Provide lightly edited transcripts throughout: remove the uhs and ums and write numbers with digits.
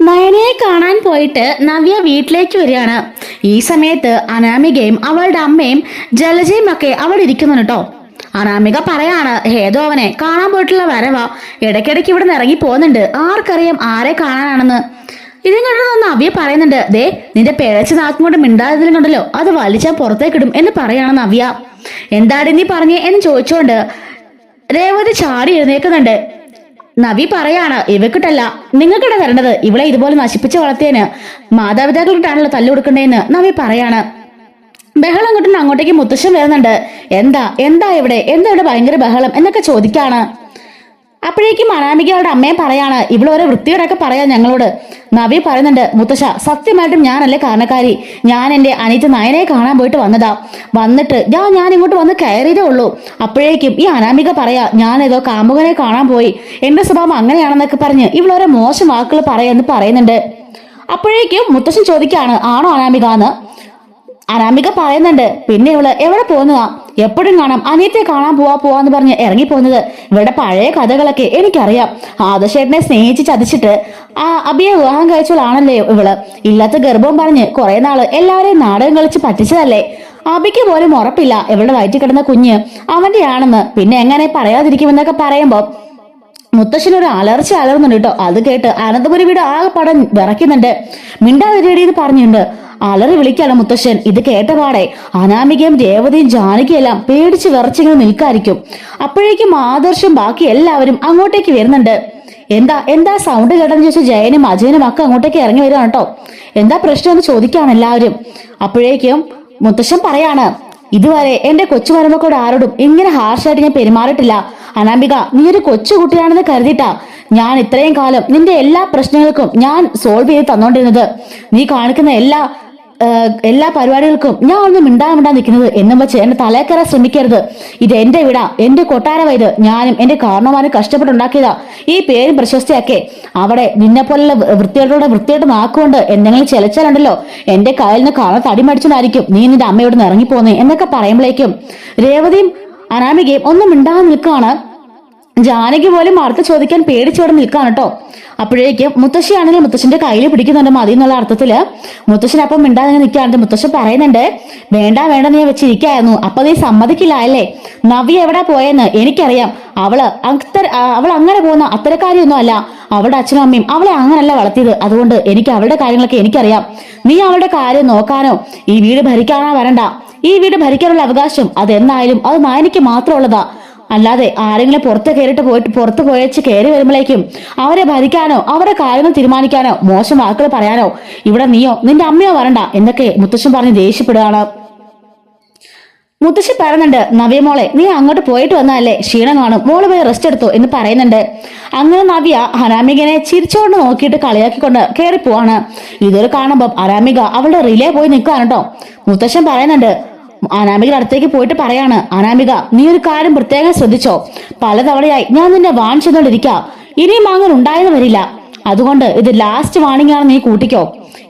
നയനയെ കാണാൻ പോയിട്ട് നവ്യ വീട്ടിലേക്ക് വരികയാണ്. ഈ സമയത്ത് അനാമികയും അവളുടെ അമ്മയും ജലജയും ഒക്കെ അവിടെ ഇരിക്കുന്നുണ്ട് കേട്ടോ. അനാമിക പറയാണ്, ഹേതു അവനെ കാണാൻ പോയിട്ടുള്ള വരവാ, ഇടയ്ക്കിടയ്ക്ക് ഇവിടെ നിന്ന് ഇറങ്ങി പോകുന്നുണ്ട്, ആർക്കറിയാം ആരെ കാണാനാണെന്ന്. ഇതും കണ്ടു നവ്യ പറയുന്നുണ്ട്, ദേ നിന്റെ പിഴച്ച നാക്കും കൊണ്ട് മിണ്ടാതിലും കണ്ടല്ലോ, അത് വലിച്ചാൽ പുറത്തേക്കിടും എന്ന് പറയാണ് നവ്യ. എന്താടി നീ പറഞ്ഞേ എന്ന് ചോദിച്ചോണ്ട് രേവതി ചാടി എഴുന്നേക്കുന്നുണ്ട്. നവി പറയാണ്, ഇവക്കിട്ടല്ല നിങ്ങൾക്കിടെ തരേണ്ടത്, ഇവിടെ ഇതുപോലെ നശിപ്പിച്ച് വളർത്തിയതിന് മാതാപിതാക്കൾക്കിട്ടാണല്ലോ തല്ലു കൊടുക്കണ്ടേന്ന് നവി പറയാണ്. ബഹളം കിട്ടുന്ന അങ്ങോട്ടേക്ക് മുത്തശ്ശൻ വരുന്നുണ്ട്. എന്താ എന്താ ഇവിടെ ഭയങ്കര ബഹളം എന്നൊക്കെ ചോദിക്കാണ്. അപ്പോഴേക്കും അനാമികയുടെ അമ്മയെ പറയാണ്, ഇവിടെ ഓരോ വൃത്തിയോടൊക്കെ പറയാം ഞങ്ങളോട്. നവി പറയുന്നുണ്ട്, മുത്തശ്ശ സത്യമായിട്ടും ഞാനല്ലേ കാരണക്കാരി, ഞാൻ എന്റെ അനിയത്തി നയനെ കാണാൻ പോയിട്ട് വന്നിട്ട് ഞാൻ ഇങ്ങോട്ട് വന്ന് കയറിയതേ ഉള്ളൂ. അപ്പോഴേക്കും ഈ അനാമിക പറയാ, ഞാൻ ഏതോ കാമുകനെ കാണാൻ പോയി, എന്റെ സ്വഭാവം അങ്ങനെയാണെന്നൊക്കെ പറഞ്ഞ് ഇവളോരോ മോശം വാക്കുകൾ പറയാന്ന് പറയുന്നുണ്ട്. അപ്പോഴേക്കും മുത്തശ്ശൻ ചോദിക്കാണ്, ആണോ അനാമിക എന്ന്. അനാമിക പറയുന്നുണ്ട്, പിന്നെ ഇവള് എവിടെ പോകുന്നതാ, എപ്പോഴും കാണാം അനിയത്തെ കാണാൻ പോവാന്ന് പറഞ്ഞ് ഇറങ്ങി പോകുന്നത്. ഇവരുടെ പഴയ കഥകളൊക്കെ എനിക്കറിയാം. ആദർശേട്ടനെ സ്നേഹിച്ച് ചതിച്ചിട്ട് അബിയെ വിവാഹം കഴിച്ചോളാണല്ലേ ഇവള്. ഇല്ലാത്ത ഗർഭം പറഞ്ഞ് കുറെ നാള് എല്ലാവരെയും നാടകം കളിച്ച് പറ്റിച്ചതല്ലേ. അബിക്ക് പോലും ഉറപ്പില്ല ഇവളുടെ വയറ്റിൽ കിടന്ന കുഞ്ഞ് അവന്റെയാണെന്ന്. പിന്നെ എങ്ങനെ പറയാതിരിക്കുമെന്നൊക്കെ പറയുമ്പോ മുത്തശ്ശനൊരു അലർച്ച അലർന്നുണ്ട് കേട്ടോ. അത് കേട്ട് അനന്തപുരി വീട് ആകെ പടം വിറയ്ക്കുന്നുണ്ട്. മിണ്ടാതിരിയെന്ന് പറഞ്ഞിട്ടുണ്ട്. അലറി വിളിക്കാണ് മുത്തശ്ശൻ. ഇത് കേട്ടപാടെ അനാമികയും രേവതിയും ജാനകിയും എല്ലാം പേടിച്ച് വിറച്ചിങ്ങനെ നിൽക്കായിരിക്കും. അപ്പോഴേക്കും ആദർശം ബാക്കി എല്ലാവരും അങ്ങോട്ടേക്ക് വരുന്നുണ്ട്. എന്താ സൗണ്ട് കേട്ടെന്ന് ചോദിച്ചാൽ ജയനും അജയനും ഒക്കെ അങ്ങോട്ടേക്ക് ഇറങ്ങി വരികയാണ് കേട്ടോ. എന്താ പ്രശ്നം എന്ന് ചോദിക്കാണ് എല്ലാവരും. അപ്പോഴേക്കും മുത്തശ്ശൻ പറയാണ്, ഇതുവരെ എന്റെ കൊച്ചു മരുമക്കളോട് ആരോടും ഇങ്ങനെ ഹാർഷായിട്ട് ഞാൻ പെരുമാറിയിട്ടില്ല. അനാമിക, നീ ഒരു കൊച്ചുകുട്ടിയാണെന്ന് കരുതിയിട്ടാ ഞാൻ ഇത്രയും കാലം നിന്റെ എല്ലാ പ്രശ്നങ്ങൾക്കും ഞാൻ സോൾവ് ചെയ്ത് തന്നോണ്ടിരുന്നത്. നീ കാണിക്കുന്ന എല്ലാ പരിപാടികൾക്കും ഞാൻ ഒന്ന് മിണ്ടാ നിൽക്കുന്നത് എന്നും വെച്ച് എന്റെ തലക്കറ ശ്രമിക്കരുത്. ഇത് എന്റെ വീടാ, എന്റെ കൊട്ടാരമായത്. ഞാനും എന്റെ കാരണവന്മാരും കഷ്ടപ്പെട്ടുണ്ടാക്കിയതാ ഈ പേരും പ്രശസ്തിയൊക്കെ. അവിടെ നിന്നെ പോലുള്ള വൃത്തിയായിട്ട് നാക്കുകൊണ്ട് എന്തെങ്കിലും ചെലച്ചാലുണ്ടല്ലോ എന്റെ കയ്യിൽ നിന്ന് കാണാൻ തടി മടിച്ചോണ്ടായിരിക്കും നീ നിന്റെ അമ്മയോട് നിന്ന് ഇറങ്ങിപ്പോന്നേ എന്നൊക്കെ പറയുമ്പോഴേക്കും രേവതിയും അനാമികയും ഒന്നും മിണ്ടാതെ നിൽക്കുകയാണ്. ജാനകി പോലും വാർത്ത ചോദിക്കാൻ പേടിച്ചോടെ നിൽക്കാണ് കേട്ടോ. അപ്പോഴേക്കും മുത്തശ്ശിയാണെങ്കിൽ മുത്തശ്ശന്റെ കയ്യിൽ പിടിക്കുന്നുണ്ട് മതി എന്നുള്ള അർത്ഥത്തില്. മുത്തശ്ശൻ അപ്പം മിണ്ടാതെ നിൽക്കുകയാണ്. മുത്തശ്ശൻ പറയുന്നുണ്ട്, വേണ്ട നീ വെച്ചിരിക്കായിരുന്നു, അപ്പൊ നീ സമ്മതിക്കില്ല അല്ലേ. നവ്യ എവിടെ പോയെന്ന് എനിക്കറിയാം. അവൾ അങ്ങനെ പോകുന്ന അത്തരക്കാരിയൊന്നും അല്ല. അവളുടെ അച്ഛനും അമ്മയും അവളെ അങ്ങനല്ല വളർത്തിയത്. അതുകൊണ്ട് എനിക്ക് അവളുടെ കാര്യങ്ങളൊക്കെ എനിക്കറിയാം. നീ അവളുടെ കാര്യം നോക്കാനോ ഈ വീട് ഭരിക്കാനോ വരണ്ട. ഈ വീട് ഭരിക്കാനുള്ള അവകാശം അതെന്തായാലും അത് നായനിക്ക് മാത്രമുള്ളതാ. അല്ലാതെ ആരെങ്കിലും പുറത്ത് പോയച്ച് കയറി വരുമ്പോഴേക്കും അവരെ ഭരിക്കാനോ അവരുടെ കാര്യങ്ങൾ തീരുമാനിക്കാനോ മോശം വാക്കുകൾ പറയാനോ ഇവിടെ നീയോ നിന്റെ അമ്മയോ വരണ്ട എന്നൊക്കെ മുത്തശ്ശൻ പറഞ്ഞ് ദേഷ്യപ്പെടുകയാണ്. മുത്തശ്ശി പറയുന്നുണ്ട്, നവ്യമോളെ നീ അങ്ങോട്ട് പോയിട്ട് വന്നതല്ലേ, ക്ഷീണം കാണും, മോള് പോയി റെസ്റ്റ് എടുത്തോ എന്ന് പറയുന്നുണ്ട്. അങ്ങനെ നവ്യ അനാമികനെ ചിരിച്ചോണ്ട് നോക്കിയിട്ട് കളിയാക്കിക്കൊണ്ട് കയറി പോവാണ്. ഇതൊരു കാണുമ്പം അനാമിക അവളുടെ റിലേ പോയി നിൽക്കുകയാണ് കേട്ടോ. മുത്തശ്ശൻ പറയുന്നുണ്ട്, അനാമികയുടെ അടുത്തേക്ക് പോയിട്ട് പറയാണ്, അനാമിക നീ ഒരു കാര്യം പ്രത്യേകം ശ്രദ്ധിച്ചോ, പലതവണയായി ഞാൻ നിന്നെ വാൺ ചെയ്തോണ്ടിരിക്കുക, ഇനിയും അങ്ങനെ ഉണ്ടായെന്ന് വരില്ല. അതുകൊണ്ട് ഇത് ലാസ്റ്റ് വാണിംഗ് ആണ്, നീ കൂട്ടിക്കോ.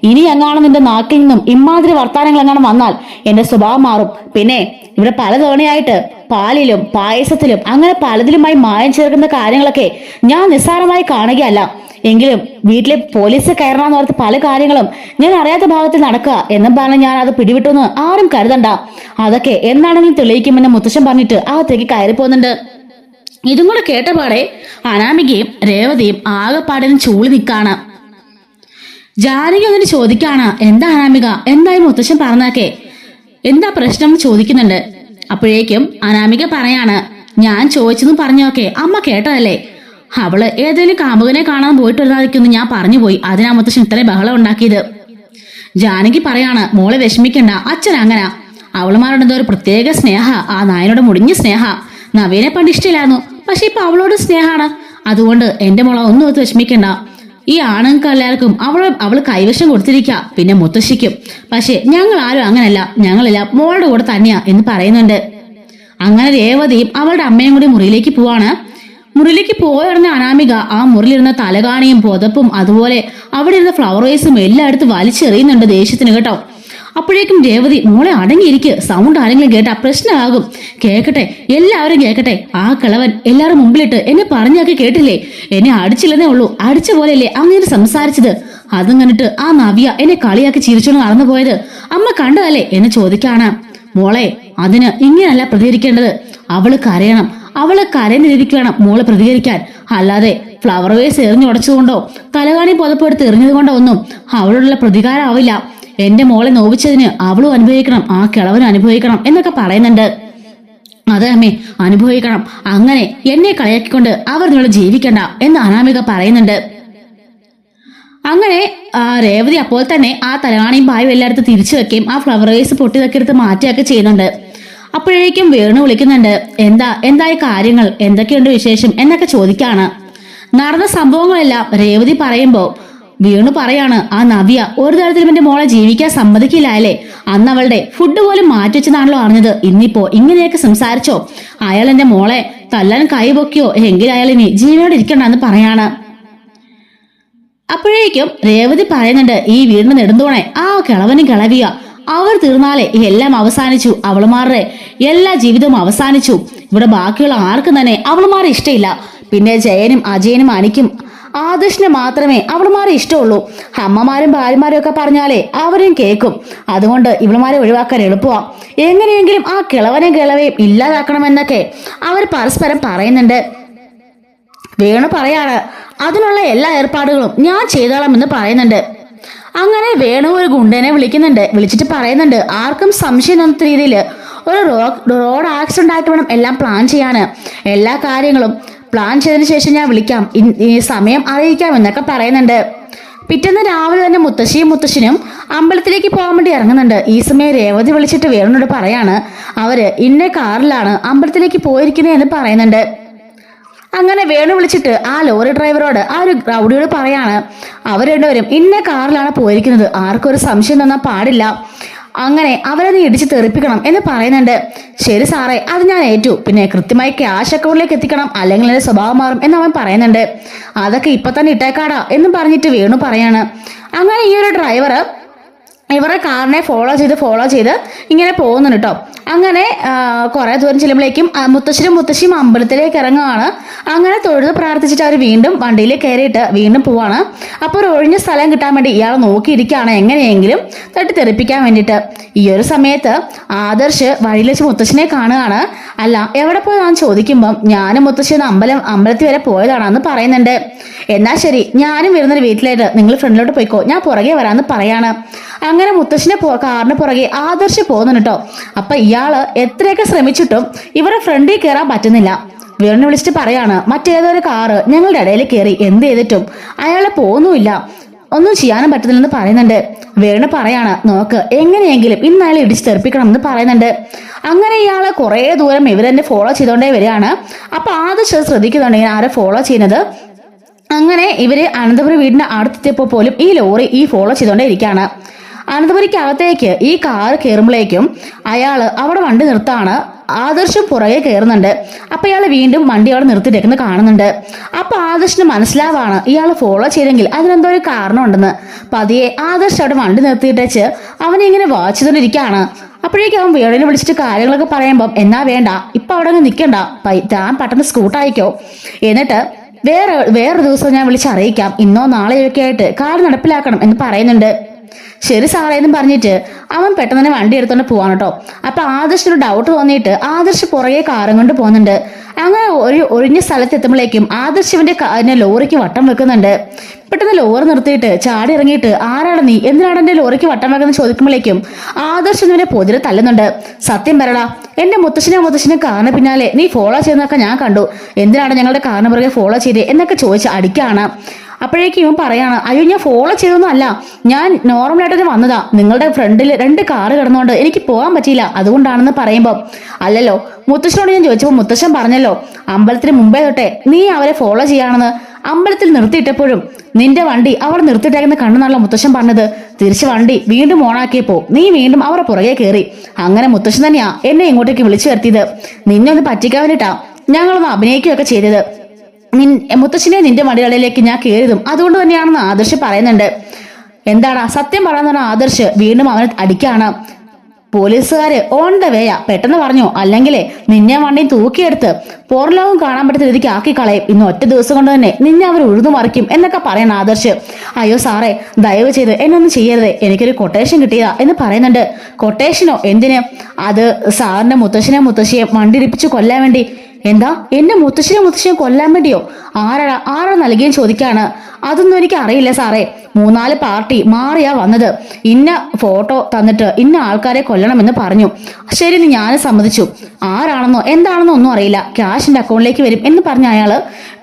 ഇനി എങ്ങാണ് നിന്റെ നാക്കിൽ നിന്നും ഇമാതിരി വർത്താനങ്ങൾ എങ്ങനെ വന്നാൽ എന്റെ സ്വഭാവം മാറും. പിന്നെ ഇവിടെ പലതവണയായിട്ട് പാലിലും പായസത്തിലും അങ്ങനെ പലതിലുമായി മായം ചേർക്കുന്ന കാര്യങ്ങളൊക്കെ ഞാൻ നിസ്സാരമായി കാണുകയല്ല. എങ്കിലും വീട്ടിലെ പോലീസ് കയറണമെന്ന് ഓർത്ത് പല കാര്യങ്ങളും ഞാൻ അറിയാത്ത ഭാഗത്തിൽ നടക്കുക എന്നും പറഞ്ഞ് ഞാൻ അത് പിടിവിട്ടെന്ന് ആരും കരുതണ്ട. അതൊക്കെ എന്താണെങ്കിലും തെളിയിക്കുമെന്ന് മുത്തശ്ശൻ പറഞ്ഞിട്ട് അകത്തേക്ക് കയറി പോകുന്നുണ്ട്. ഇതും കൂടെ കേട്ടപാടെ അനാമികയും രേവതിയും ആകെപ്പാടിനും ചൂളി നിൽക്കാണ്. ജാനകി അങ്ങനെ ചോദിക്കാണ്, എന്താ അനാമിക, എന്തായി മുത്തശ്ശൻ പറഞ്ഞാക്കെ, എന്താ പ്രശ്നം എന്ന് ചോദിക്കുന്നുണ്ട്. അപ്പോഴേക്കും അനാമിക പറയാണ്, ഞാൻ ചോദിച്ചതും പറഞ്ഞൊക്കെ അമ്മ കേട്ടതല്ലേ. അവള് ഏതെങ്കിലും കാമുകനെ കാണാൻ പോയിട്ട് വരുന്നതായിരിക്കും ഞാൻ പറഞ്ഞു പോയി, അതിനാ മുത്തശ്ശൻ ഇത്രയും ബഹളം ഉണ്ടാക്കിയത്. ജാനകി പറയാണ്, മോളെ വിഷമിക്കണ്ട, അച്ഛൻ അങ്ങനാ. അവളുമാരോട് എന്തോ ഒരു പ്രത്യേക സ്നേഹ, ആ നായനോട് മുടിഞ്ഞ സ്നേഹ. നവീനെ പണ്ട് ഇഷ്ടമില്ലായിരുന്നു, പക്ഷെ ഇപ്പൊ അവളോട് സ്നേഹാണ്. അതുകൊണ്ട് എന്റെ മോളെ ഒന്നും ഓർത്ത് വിഷമിക്കണ്ട. ഈ ആണുങ്ങൾക്ക് എല്ലാവർക്കും അവള് കൈവശം കൊടുത്തിരിക്കുക, പിന്നെ മുത്തശ്ശിക്കും. പക്ഷെ ഞങ്ങൾ ആരും അങ്ങനല്ല, ഞങ്ങളെല്ലാം മോളുടെ കൂടെ തന്നെയാ എന്ന് പറയുന്നുണ്ട്. അങ്ങനെ രേവതിയും അവളുടെ അമ്മയും കൂടി മുറിയിലേക്ക് പോവാണ്. മുറിയിലേക്ക് പോയ ഉടനെ അനാമിക ആ മുറിയിലിരുന്ന തലകാണിയും പുതപ്പും അതുപോലെ അവിടെ ഇരുന്ന ഫ്ലവർ വേസും എല്ലായിടത്തും വലിച്ചെറിയുന്നുണ്ട് ദേഷ്യത്തിന് കേട്ടോ. അപ്പോഴേക്കും രേവതി മോളെ അടങ്ങിയിരിക്കുക, സൗണ്ട് ആരെങ്കിലും കേട്ടാ പ്രശ്നമാകും. കേക്കട്ടെ, എല്ലാവരും കേക്കട്ടെ. ആ കിളവൻ എല്ലാവരും മുമ്പിലിട്ട് എന്നെ പറഞ്ഞാക്കി കേട്ടില്ലേ? എന്നെ അടിച്ചില്ലെന്നേ ഉള്ളൂ, അടിച്ച പോലെയല്ലേ അങ്ങനെ സംസാരിച്ചത്. അതും കണ്ടിട്ട് ആ നവ്യ എന്നെ കളിയാക്കി ചിരിച്ചോണ്ട് നടന്നു പോയത് അമ്മ കണ്ടതല്ലേ എന്ന് ചോദിക്കാണ്. മോളെ, അതിന് ഇങ്ങനല്ല പ്രതികരിക്കേണ്ടത്. അവള് കരയണം, അവള് കരയുന്ന രീതിക്ക് വേണം മോള് പ്രതികരിക്കാൻ. അല്ലാതെ ഫ്ലവർ വേസ് എറിഞ്ഞുടച്ചതുകൊണ്ടോ തലകാണി പുതപ്പെടുത്ത് എറിഞ്ഞത് കൊണ്ടോ ഒന്നും അവളോടുള്ള പ്രതികാരം ആവില്ല. എന്റെ മോളെ നോവിച്ചതിന് അവളും അനുഭവിക്കണം, ആ കിളവനും അനുഭവിക്കണം എന്നൊക്കെ പറയുന്നുണ്ട്. അതെ അമ്മേ, അനുഭവിക്കണം. അങ്ങനെ എന്നെ കളിയാക്കിക്കൊണ്ട് അവർ നിങ്ങളെ ജീവിക്കണ്ട എന്ന് അനാമിക പറയുന്നുണ്ട്. അങ്ങനെ രേവതി അപ്പോൾ തന്നെ ആ തലകാണിയും പായും എല്ലായിടത്തും തിരിച്ചു വെക്കുകയും ആ ഫ്ലവർ വേസ് പൊട്ടിതൊക്കെ എടുത്ത് മാറ്റിയൊക്കെ ചെയ്യുന്നുണ്ട്. അപ്പോഴേക്കും വേണു വിളിക്കുന്നുണ്ട്. എന്തായി കാര്യങ്ങൾ, എന്തൊക്കെയുണ്ട് വിശേഷം എന്നൊക്കെ ചോദിക്കാണ്. നടന്ന സംഭവങ്ങളെല്ലാം രേവതി പറയുമ്പോ വേണു പറയാണ്, ആ നവ്യ ഒരു തരത്തിലും എന്റെ മോളെ ജീവിക്കാൻ സമ്മതിക്കില്ല അല്ലേ? അന്ന് അവളുടെ ഫുഡ് പോലും മാറ്റിവെച്ചതാണല്ലോ അറിഞ്ഞത്. ഇന്നിപ്പോ ഇങ്ങനെയൊക്കെ സംസാരിച്ചോ? അയാൾ എന്റെ മോളെ തല്ലാൻ കൈപൊക്കിയോ? എങ്കിലും അയാൾ ഇനി ജീവനോട് ഇരിക്കണ്ടെന്ന് പറയാണ്. അപ്പോഴേക്കും രേവതി പറയുന്നുണ്ട്, ഈ വീടിന് നെടുന്തോണെ ആ കിളവനും കിളവിയ അവർ തീർന്നാലേ എല്ലാം അവസാനിച്ചു. അവളുമാരുടെ എല്ലാ ജീവിതവും അവസാനിച്ചു. ഇവിടെ ബാക്കിയുള്ള ആർക്കും തന്നെ അവളുമാരെ ഇഷ്ടമില്ല. പിന്നെ ജയനും അജയനും അനിക്കും ആദർശിനെ മാത്രമേ അവളുമാരെ ഇഷ്ടമുള്ളൂ. അമ്മമാരും ഭാര്യമാരും ഒക്കെ പറഞ്ഞാലേ അവരെയും കേൾക്കും. അതുകൊണ്ട് ഇവളുമാരെ ഒഴിവാക്കാൻ എളുപ്പമാ. എങ്ങനെയെങ്കിലും ആ കിളവനെയും ഇല്ലാതാക്കണമെന്നൊക്കെ അവർ പരസ്പരം പറയുന്നുണ്ട്. വേണു പറയാണ്, അതിനുള്ള എല്ലാ ഏർപ്പാടുകളും ഞാൻ ചെയ്തോളാം എന്ന് പറയുന്നുണ്ട്. അങ്ങനെ വേണു ഒരു ഗുണ്ടനെ വിളിച്ചിട്ട് പറയുന്നുണ്ട്, ആർക്കും സംശയം തോന്നുന്ന രീതിയിൽ ഒരു റോഡ് ആക്സിഡന്റ് ആയിട്ട് വേണം എല്ലാം പ്ലാൻ ചെയ്യാന്. എല്ലാ കാര്യങ്ങളും പ്ലാൻ ചെയ്തതിനു ശേഷം ഞാൻ വിളിക്കാം, ഈ സമയം അറിയിക്കാം എന്നൊക്കെ പറയുന്നുണ്ട്. പിറ്റേന്ന് രാവിലെ തന്നെ മുത്തശ്ശിയും മുത്തശ്ശനും അമ്പലത്തിലേക്ക് പോകാൻ വേണ്ടി ഇറങ്ങുന്നുണ്ട്. ഈ സമയം രേവതി വിളിച്ചിട്ട് വേണുനോട് പറയാണ്, അവര് ഇന്ന കാറിലാണ് അമ്പലത്തിലേക്ക് പോയിരിക്കുന്നത് എന്ന് പറയുന്നുണ്ട്. അങ്ങനെ വേണു വിളിച്ചിട്ട് ആ ലോറി ഡ്രൈവറോട് ആ ഒരു റൗഡിയോട് പറയാണ്, അവർ രണ്ടുപേരും ഇന്ന കാറിലാണ് പോയിരിക്കുന്നത്, ആർക്കും ഒരു സംശയം തോന്നാൻ പാടില്ല. അങ്ങനെ അവരെ നീ ഇടിച്ച് തെറിപ്പിക്കണം എന്ന് പറയുന്നുണ്ട്. ശരി സാറേ, അത് ഞാൻ ഏറ്റു. പിന്നെ കൃത്യമായി ക്യാഷ് അക്കൗണ്ടിലേക്ക് എത്തിക്കണം, അല്ലെങ്കിൽ എന്റെ സ്വഭാവം മാറും എന്ന് അവൻ പറയുന്നുണ്ട്. അതൊക്കെ ഇപ്പൊ തന്നെ ഇട്ടേക്കാടാ എന്ന് പറഞ്ഞിട്ട് വേണു പറയാണ്. അങ്ങനെ ഈ ഒരു ഡ്രൈവർ ഇവരുടെ കാറിനെ ഫോളോ ചെയ്ത് ഇങ്ങനെ പോകുന്നുണ്ട് കേട്ടോ. അങ്ങനെ കുറെ ദൂരം ചെല്ലുമ്പോഴേക്കും മുത്തശ്ശിയും അമ്പലത്തിലേക്ക് ഇറങ്ങുകയാണ്. അങ്ങനെ തൊഴുത് പ്രാർത്ഥിച്ചിട്ട് അവർ വീണ്ടും വണ്ടിയിൽ കയറിയിട്ട് വീണ്ടും പോവാണ്. അപ്പോൾ ഒരു ഒഴിഞ്ഞ സ്ഥലം കിട്ടാൻ വേണ്ടി ഇയാൾ നോക്കിയിരിക്കുകയാണ്, എങ്ങനെയെങ്കിലും തട്ടിത്തെറിപ്പിക്കാൻ വേണ്ടിയിട്ട്. ഈ ഒരു സമയത്ത് ആദർശ് വഴിയിൽ വെച്ച് മുത്തശ്ശിനെ കാണുകയാണ്. അല്ല, എവിടെ പോയതാണെന്ന് ചോദിക്കുമ്പം ഞാനും മുത്തശ്ശി അമ്പലത്തിൽ വരെ പോയതാണെന്ന് പറയുന്നുണ്ട്. എന്നാ ശരി, ഞാനും വരുന്നൊരു വീട്ടിലായിട്ട് നിങ്ങൾ ഫ്രണ്ടിലോട്ട് പോയിക്കോ, ഞാൻ പുറകെ വരാമെന്ന് പറയാണ്. അങ്ങനെ മുത്തശ്ശിനെ കാറിന് പുറകെ ആദർശ് പോകുന്നുണ്ട് കേട്ടോ. അപ്പൊ ഇയാള് എത്രയൊക്കെ ശ്രമിച്ചിട്ടും ഇവരുടെ ഫ്രണ്ടിൽ കയറാൻ പറ്റുന്നില്ല. വേണു വിളിച്ചിട്ട് പറയാണ്, മറ്റേതൊരു കാറ് ഞങ്ങളുടെ ഇടയിൽ കയറി എന്ത് ചെയ്തിട്ടും അയാളെ പോകുന്നുമില്ല, ഒന്നും ചെയ്യാനും പറ്റുന്നില്ലെന്ന് പറയുന്നുണ്ട്. വേണു പറയാണ്, നോക്ക് എങ്ങനെയെങ്കിലും ഇന്ന് അയാളെ ഇടിച്ച് തെറിപ്പിക്കണം എന്ന് പറയുന്നുണ്ട്. അങ്ങനെ ഇയാള് കുറെ ദൂരം ഇവരെന്നെ ഫോളോ ചെയ്തോണ്ടേ വരികയാണ്. അപ്പൊ ആദർശ് ശ്രദ്ധിക്കുന്നുണ്ടെങ്കിൽ ആരെ ഫോളോ ചെയ്യുന്നത്. അങ്ങനെ ഇവര് അനന്തപുരം വീടിന്റെ അടുത്തെത്തിയപ്പോൾ പോലും ഈ ലോറി ഫോളോ ചെയ്തോണ്ടേ ഇരിക്കുകയാണ്. അനന്തപുരിക്കകത്തേക്ക് ഈ കാർ കയറുമ്പോഴേക്കും അയാള് അവിടെ വണ്ടി നിർത്താണ്. ആദർശം പുറകെ കയറുന്നുണ്ട്. അപ്പൊ ഇയാള് വീണ്ടും വണ്ടി അവിടെ നിർത്തിയിട്ടേക്കുന്നത് കാണുന്നുണ്ട്. അപ്പൊ ആദർശിന് മനസ്സിലാവാണ് ഇയാൾ ഫോളോ ചെയ്തെങ്കിൽ അതിനെന്തോ ഒരു കാരണം ഉണ്ടെന്ന്. പതിയെ ആദർശ് അവിടെ വണ്ടി നിർത്തിയിട്ടേച്ച് അവനെ ഇങ്ങനെ വായിച്ചുകൊണ്ടിരിക്കുകയാണ്. അപ്പോഴേക്കും അവൻ വേണുവിനെ വിളിച്ചിട്ട് കാര്യങ്ങളൊക്കെ പറയുമ്പം, എന്നാ വേണ്ട, ഇപ്പൊ അവിടെ നിൽക്കണ്ട, താൻ പെട്ടെന്ന് സ്കൂട്ടായിക്കോ, എന്നിട്ട് വേറൊരു ദിവസം ഞാൻ വിളിച്ചറിയിക്കാം, ഇന്നോ നാളെയൊക്കെ ആയിട്ട് കാര്യം നടപ്പിലാക്കണം എന്ന് പറയുന്നുണ്ട്. ശരി സാറേ എന്ന് പറഞ്ഞിട്ട് അവൻ പെട്ടെന്ന് തന്നെ വണ്ടി എടുത്തോണ്ട് പോവാണ് കേട്ടോ. അപ്പൊ ആദർശിനൊരു ഡൗട്ട് തോന്നിയിട്ട് ആദർശ് പുറകെ കാറും കൊണ്ട് പോകുന്നുണ്ട്. അങ്ങനെ ഒരു ഒഴിഞ്ഞ സ്ഥലത്ത് എത്തുമ്പോഴേക്കും ആദർശിന്റെ ലോറിക്ക് വട്ടം വെക്കുന്നുണ്ട്. പെട്ടെന്ന് ലോറി നിർത്തിയിട്ട് ചാടി ഇറങ്ങിയിട്ട്, ആരാണ് നീ, എന്തിനാണ് എന്റെ ലോറിക്ക് വട്ടം വെക്കുന്നത് ചോദിക്കുമ്പോഴേക്കും ആദർശ് ഇവനെ പൊതിരെ തല്ലുന്നുണ്ട്. സത്യം പറയടാ, എന്റെ മുത്തശ്ശനെ കാറിന് പിന്നാലെ നീ ഫോളോ ചെയ്യുന്നതൊക്കെ ഞാൻ കണ്ടു, എന്തിനാണ് ഞങ്ങളുടെ കാറിന് പുറകെ ഫോളോ ചെയ്തേ എന്നൊക്കെ ചോദിച്ച് അടിക്കാണ്. അപ്പോഴേക്കും ഇവൻ പറയാണ്, അയ്യോ ഞാൻ ഫോളോ ചെയ്തൊന്നും അല്ല, ഞാൻ നോർമലായിട്ട് വന്നതാ, നിങ്ങളുടെ ഫ്രണ്ടിൽ 2 കാറ് കിടന്നുകൊണ്ട് എനിക്ക് പോകാൻ പറ്റിയില്ല, അതുകൊണ്ടാണെന്ന് പറയുമ്പോൾ, അല്ലല്ലോ മുത്തശ്ശനോട് ഞാൻ ചോദിച്ചപ്പോൾ മുത്തശ്ശൻ പറഞ്ഞല്ലോ അമ്പലത്തിന് മുമ്പേ തൊട്ടേ നീ അവരെ ഫോളോ ചെയ്യാണെന്ന്. അമ്പലത്തിൽ നിർത്തിയിട്ടപ്പോഴും നിന്റെ വണ്ടി അവിടെ നിർത്തിയിട്ടേക്കുന്ന കണ്ണെന്നുള്ള മുത്തശ്ശൻ പറഞ്ഞത്. തിരിച്ച് വണ്ടി വീണ്ടും ഓണാക്കിയപ്പോ നീ വീണ്ടും അവരുടെ പുറകെ കയറി. അങ്ങനെ മുത്തശ്ശൻ തന്നെയാ എന്നെ ഇങ്ങോട്ടേക്ക് വിളിച്ചു വരുത്തിയത്. നിന്നെ ഒന്ന് പറ്റിക്കാൻ വേണ്ടിയിട്ടാ ഞങ്ങളൊന്ന് അഭിനയിക്കുകയൊക്കെ ചെയ്തത്. മുത്തശ്ശിനെ നിന്റെ വണ്ടികളിലേക്ക് ഞാൻ കയറിയതും അതുകൊണ്ട് തന്നെയാണെന്ന് ആദർശ് പറയുന്നുണ്ട്. എന്താടാ സത്യം പറയാന്ന് പറഞ്ഞ ആദർശ് വീണ്ടും അവനെ അടിക്കാണ്. പോലീസുകാര് ഓൺ ദ വേയാ, പെട്ടെന്ന് പറഞ്ഞു, അല്ലെങ്കിലേ നിന്നെ വണ്ടി തൂക്കിയെടുത്ത് പുറലോകം കാണാൻ പറ്റുന്ന രീതിക്ക് ആക്കി കളയും. ഇന്ന് ഒറ്റ ദിവസം കൊണ്ട് തന്നെ നിന്നെ അവർ ഉഴുതു മറിക്കും എന്നൊക്കെ പറയണം ആദർശ്. അയ്യോ സാറേ, ദയവ് ചെയ്ത് എന്നൊന്നും ചെയ്യരുത്, എനിക്കൊരു കൊട്ടേഷൻ കിട്ടിയതാ എന്ന് പറയുന്നുണ്ട്. കൊട്ടേഷനോ? എന്തിന്? അത് സാറിന്റെ മുത്തശ്ശിയെ വണ്ടിടിപ്പിച്ച് കൊല്ലാൻ വേണ്ടി. എന്താ, എന്റെ മുത്തശ്ശിയെ കൊല്ലാൻ വേണ്ടിയോ? ആരാ നൽകിയെന്ന് ചോദിക്കാണ്. അതൊന്നും എനിക്ക് അറിയില്ല സാറേ, 3-4 പാർട്ടി മാറിയാ വന്നത്. ഇന്ന ഫോട്ടോ തന്നിട്ട് ഇന്ന ആൾക്കാരെ കൊല്ലണമെന്ന് പറഞ്ഞു. ശരി, ഞാൻ സമ്മതിച്ചു. ആരാണെന്നോ എന്താണെന്നോ ഒന്നും അറിയില്ല, ക്യാഷ് എന്റെ അക്കൗണ്ടിലേക്ക് വരും എന്ന് പറഞ്ഞ അയാള്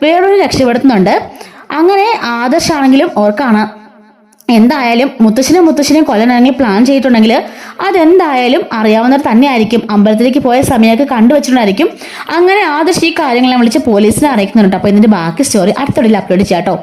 വേറൊരു രക്ഷപ്പെടുത്തുന്നുണ്ട്. അങ്ങനെ ആദർശാണെങ്കിലും ഓർക്കാണ്, എന്തായാലും മുത്തശ്ശിനെ കൊല്ലാനാണെങ്കിൽ പ്ലാൻ ചെയ്തിട്ടുണ്ടെങ്കിൽ അതെന്തായാലും അറിയാവുന്നവർ തന്നെയായിരിക്കും. അമ്പലത്തിലേക്ക് പോയ സമയമൊക്കെ കണ്ടുവച്ചിട്ടുണ്ടായിരിക്കും. അങ്ങനെ ആദർശ് ഈ കാര്യങ്ങളെ വിളിച്ച് പോലീസിനെ അറിയിക്കുന്നുണ്ട്. അപ്പൊ ഇതിന്റെ ബാക്കി സ്റ്റോറി അടുത്ത വീഡിയോയിൽ അപ്ലോഡ് ചെയ്യാം കേട്ടോ.